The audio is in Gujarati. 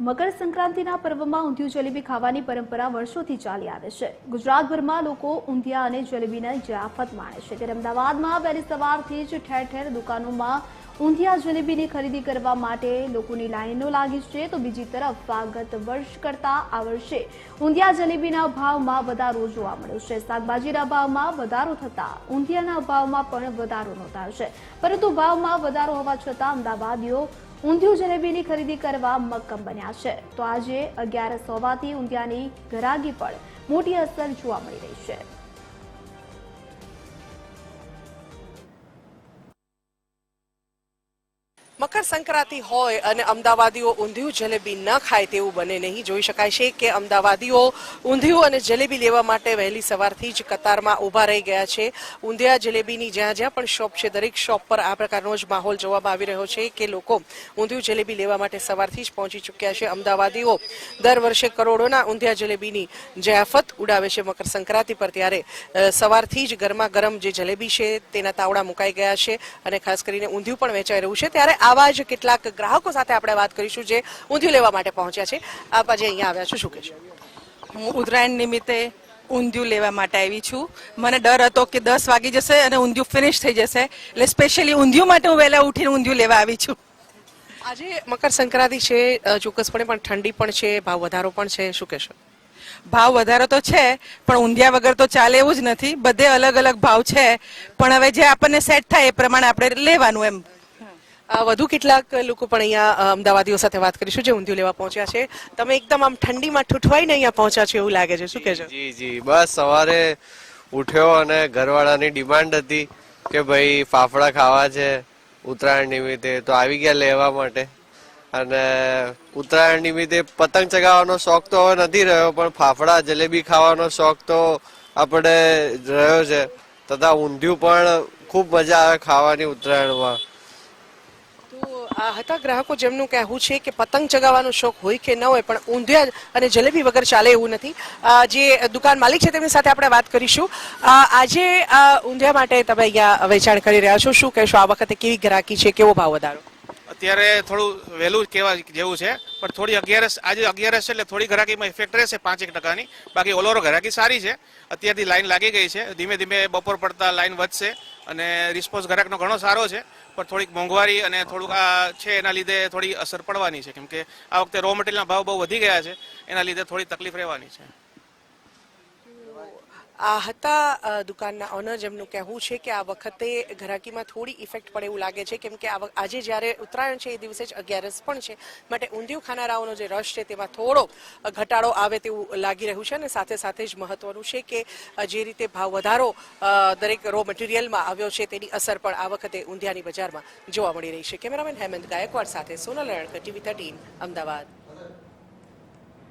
મકર સંક્રાંતિના પર્વમાં ઊંધિયું જલેબી ખાવાની પરંપરા વર્ષોથી ચાલી આવે છે। ગુજરાતભરમાં લોકો ઊંધિયા અને જલેબીની જયાફત માણે છે, ત્યારે અમદાવાદમાં વહેલી સવારથી જ ઠેર ઠેર દુકાનોમાં ઊંધિયા જલેબીની ખરીદી કરવા માટે લોકોની લાઈનો લાગી છે। તો બીજી તરફ ગત વર્ષ કરતાં આ વર્ષે ઊંધિયા જલેબીના ભાવમાં વધારો જોવા મળ્યો છે। શાકભાજીના ભાવમાં વધારો થતાં ઊંધિયાના ભાવમાં પણ વધારો નોંધાયો છે, પરંતુ ભાવમાં વધારો હોવા છતાં અમદાવાદીઓ ઊંધિયું જલેબીની ખરીદી કરવા મક્કમ બન્યા છે। તો આજે 11 હોવાથી ઊંધિયાની ઘરાગી પર મોટી અસર જોવા મળી રહી છે। મકર સંક્રાંતિ હોય અને અમદાવાદીઓ ઊંધિયું જલેબી ન ખાય તેવું બને નહીં। જોઈ શકાય છે કે અમદાવાદીઓ ઊંધિયું અને જલેબી લેવા માટે વહેલી સવારથી જ કતારમાં ઊભા રહી ગયા છે। ઊંધિયા જલેબીની જ્યાં જ્યાં પણ શોપ છે, દરેક શોપ પર આ પ્રકારનો જ માહોલ જોવામાં આવી રહ્યો છે કે લોકો ઊંધિયું જલેબી લેવા માટે સવારથી જ પહોંચી ચૂક્યા છે। અમદાવાદીઓ દર વર્ષે કરોડોના ઊંધિયા જલેબીની જયાફત ઉડાવે છે મકર સંક્રાંતિ પર, ત્યારે સવારથી જ ગરમા ગરમ જે જલેબી છે તેના તાવડા મુકાઈ ગયા છે અને ખાસ કરીને ઊંધિયું પણ વેચાઈ રહ્યું છે। ત્યારે આવા જ કેટલાક ગ્રાહકો સાથે આપણે વાત કરીશું જે ઊંધિયું લેવા માટે પહોંચ્યા છે। આપ આજે અહીંયા આવ્યા છો, શું કહેશો? હું ઉત્તરાયણ નિમિત્તે ઊંધિયું લેવા માટે આવી છું। મને ડર હતો કે 10 વાગી જશે અને ઊંધિયું ફિનિશ થઈ જશે, એટલે સ્પેશિયલી ઊંધિયું માટે હું વહેલા ઉઠીને ઊંધિયું લેવા આવી છું। આજે મકર સંક્રાંતિ છે, ચોક્કસપણે પણ ઠંડી પણ છે, ભાવ વધારો પણ છે, શું કહેશો? ભાવ વધારો તો છે, પણ ઊંધિયા વગર તો ચાલે એવું જ નથી। બધે અલગ અલગ ભાવ છે, પણ હવે જે આપણને સેટ થાય એ પ્રમાણે આપણે લેવાનું એમ। વધુ કેટલાક લોકો પણ અહીંયા અમદાવાદીઓ સાથે વાત કરીશું જે ઊંધિયું લેવા પહોંચ્યા છે। તમે એકદમ આમ ઠંડીમાં ઠૂઠવાઈને અહીંયા પહોંચ્યા છો એવું લાગે છે, શું કહેશો? જી જી, બસ સવારે ઉઠ્યો અને ઘરવાળાની ડિમાન્ડ હતી કે ભાઈ ફાફડા ખાવા છે ઉત્તરાયણ નિમિત્તે, તો આવી ગયા લેવા માટે। અને ઉત્તરાયણ નિમિત્તે પતંગ ચગાવવાનો શોખ તો હવે નથી રહ્યો, પણ ફાફડા જલેબી ખાવાનો શોખ તો આપણે રહ્યો છે, તથા ઊંધિયું પણ ખૂબ મજા આવે ખાવાની ઉત્તરાયણમાં। આ હતા ગ્રાહકો જેમનું કહેવું છે કે પતંગ ચગાવવાનો શોખ હોય કે ન હોય પણ ઊંધિયા અને જલેબી વગર ચાલે એવું નથી। જે દુકાન માલિક છે તેમની સાથે આપણે વાત કરીશું। આજે ઊંધિયા માટે તમે અહીંયા વેચાણ કરી રહ્યા છો, શું કહેશો? આ વખતે કેવી ગ્રાહકી છે, કેવો ભાવ વધારો? અત્યારે થોડું વહેલું કહેવા જેવું છે, પણ થોડી 11 આજે 11 છે એટલે થોડી ગ્રાહકીમાં ઇફેક્ટ રહેશે 5-1%ની, બાકી ઓલઓવર ગ્રાહકી સારી છે। અત્યારથી લાઈન લાગી ગઈ છે, ધીમે ધીમે બપોર પડતા લાઈન વધશે અને રિસ્પોન્સ ગ્રાહકનો ઘણો સારો છે, પણ થોડીક મોંઘવારી અને થોડુંક આ છે એના લીધે થોડી અસર પડવાની છે, કેમ કે આ વખતે રો મટીરિયલના ભાવ બહુ વધી ગયા છે, એના લીધે થોડી તકલીફ રહેવાની છે। આ હતા દુકાનના ઓનર જેમનું કહેવું છે કે આ વખતે ગ્રાહકીમાં થોડી ઇફેક્ટ પડે એવું લાગે છે, કેમ કે આજે જ્યારે ઉત્તરાયણ છે એ દિવસે જ 11 પણ છે, માટે ઊંધિયું ખાનારાઓનો જે રસ છે તેમાં થોડો ઘટાડો આવે તેવું લાગી રહ્યું છે। અને સાથે સાથે જ મહત્વનું છે કે જે રીતે ભાવ વધારો દરેક રો મટીરિયલમાં આવ્યો છે તેની અસર પણ આ વખતે ઊંધિયાની બજારમાં જોવા મળી રહી છે। કેમેરામેન હેમંત ગાયકવાડ સાથે સોનલ રણકર, TV 13 અમદાવાદ।